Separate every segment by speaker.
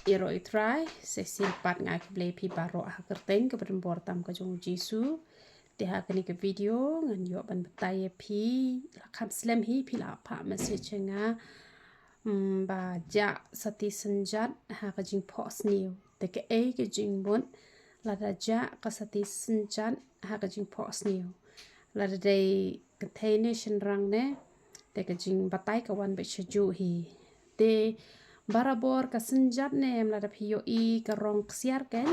Speaker 1: Iro itrai sesil pat ngai ble pi baro ha kerteng ke bor tam ka jong jisu te ha kani ke video ngan yo ban batai pi la kham slam hi pi la pa message nga ba ja sati synjat ha ka jing phohsniew te ke ke jing bon la da ja ka sati synjat ha ka jing phohsniew la da dei container shin rang ne te ke jing batai ka wan be shaju hi te barabor ka synjat ne em la da phi yo I ka rong ksiar ken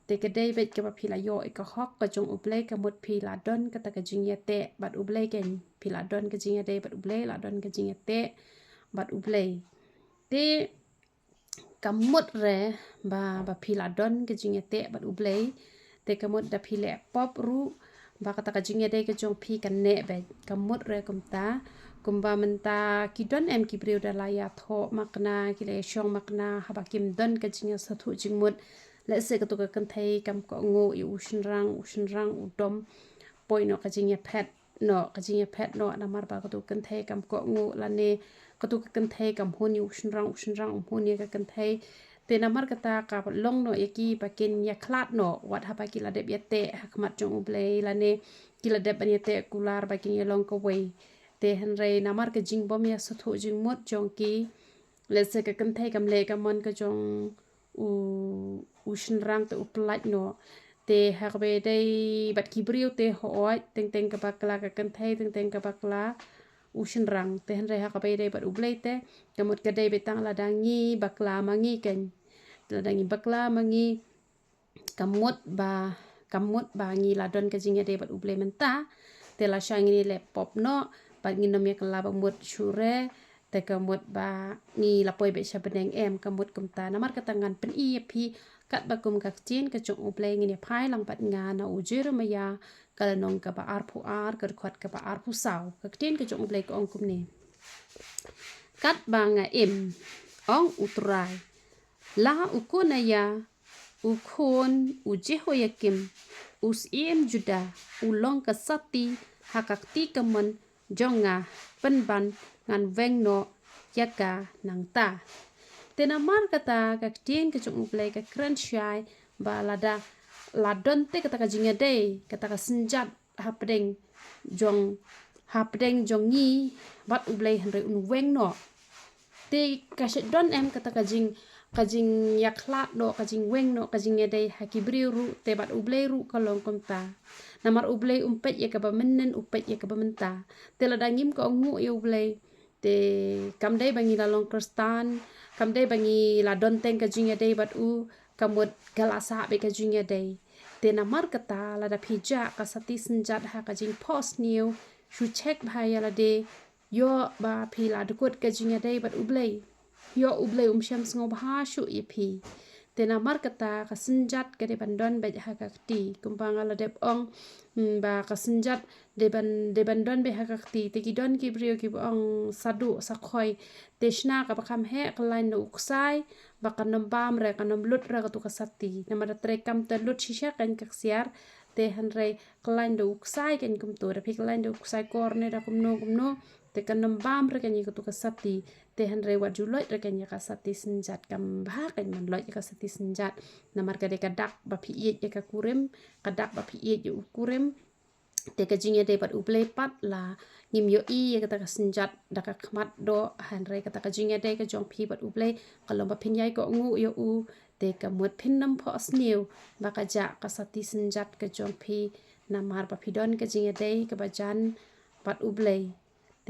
Speaker 1: te ke dei bet ke ba phi la yo I ka hok ka jong uble ka mut phi la don ka ta ka jing ya te bat uble ken phi la don ka jing ya dei bat uble la don ka jing ya te bat uble te kamut re ba phi la don ka jing ya te bat uble te kamut da phi le pop ru ba ka ta ka jing ya dei ka jong phi kan ne be kamut re kumta kumba menta kidon em kibriu da la ya tho makna kile shong makna haba kim don ka jinga sathu jingmut le se ka to ka kan thai kam ko ngo I ushin rang udom poino ka jinga pet no na mar ba ka to kan thai kam ko ngo la ne ka to ka kan thai kam honi ushin rang honi ka kan thai te na mar ka ta ka long no yaki pa kin ya khlat no wat haba kila de yate hakmat jong uble la ne kila de ban yate kular ba kin ya long ko wei te henry namar ke jing bom ya sathu jing mot jong ki le se ka kan thai kam le ka mon ka jong u shin rang te uplat no te harbe dei bat ki briu te hoi teng ka bakla ka kan thai teng ka bakla u shin rang te henry harbe dei bat ublei te ka mot ka dei betang la dangi bakla mangi ken la dangi bakla mangi kamut ba ngi la don ka jing ya dei bat ublei menta te la shangi le pop no bat ngi nom ya kala ba mut shure te kamut ba ni la poi be shabeng em kamut kumta namar ka tangan pen I phi kat ba kum ka chin ka chung uplay ngi ne phai lang bat nga na ujir maya kala nong ka ba ar phu ar ka khot ka ba ar phu saw ka tin ka chung uplay ko ong kum ne kat ba nga em ong utrai la ukuna ya ukon uje hoyakim us em juda ulong ka sati hakakti kamon jonga penban ngan veng no yaka nang ta tenamar kata ka tien ka chung play ka kran shai ba lada ladon te kata ka jinga dei kata ka synjat hapdeng jong ni bat ublei henry un veng no te ka don em kata ka jing yakla do ka jing weng no ka jing dei hakibri ru te bat ublei ru ka long konta namar ublei umpet ya ka ba menen upet ya ka ba menta te la dangim ko ngu ya ublei te kam dei bangi la long kristan kam dei bangi la don teng ka jing dei bat u kamut galasa be ka jing dei te namar kata la da phija ka sati synjat ha ka jing phohsniew shu check bhaya la de yo ba phi la dukut ka jing dei bat ublei yo ublei sham sngo bha shu ye phi te namar kata ka synjat ke de bandon be ha ka ti kumpang ala de ong ba ka synjat de bandon be ha ka ti te ki don ki brio ki ong sadu sakhoi te shna ka bakham he klain no uksai ba kanom bam re kanom lut ra ka tu ka sati namar tre kam te lut shisha kan ka siar te hanre klain do uksai kan kum to re phi klain do uksai korne ra kum no te kanom bam re kan ka tu ka sati te hanre wat juloi re kan ka sati synjat kam ba kan man loi ka sati synjat namar ka de ka dak ba phi ye ka kurim ka dak ba phi ye kurim te ka jing de bat ublei pat la ngim yo I ka ta ka synjat da ka khmat do hanre ka ta ka jing de ka jong phi bat ublei kalom ba phin yai ko ngu yo u te ka mut phin nam phohsniew ba ka ja ka sati synjat ka jong phi namar ba phi don ka jing de ka ba jan bat ublei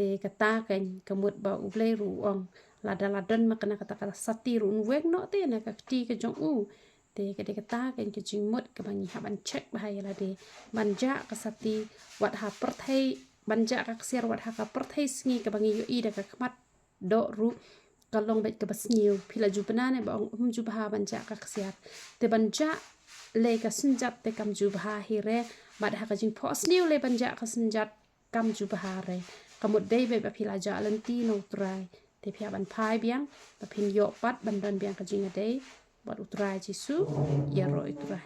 Speaker 1: te kata kan kamut ba ublei ru ong la don makna kata ka sati ru wek no te na ka ti ka jong u te ka de kata kan ka jing mut ka bangi haban check bahaya la de banja ka sati wat ha perthai banja ka ksiar wat ha ka perthai sngi ka bangi yo I da ka khmat do ru kalong bet ka basniu phila jupana ne ba ong ju bha banja ka ksiar te banja le ka synjat te kam ju bha hi re bat ha ka jing phohsniew le banja ka synjat kam ju bha re kamut dei be ba phila ja lanti no trai te phia ban phai biang ba phin yo pat ban don biang ka jing dei bat utrai jisu ya ro utrai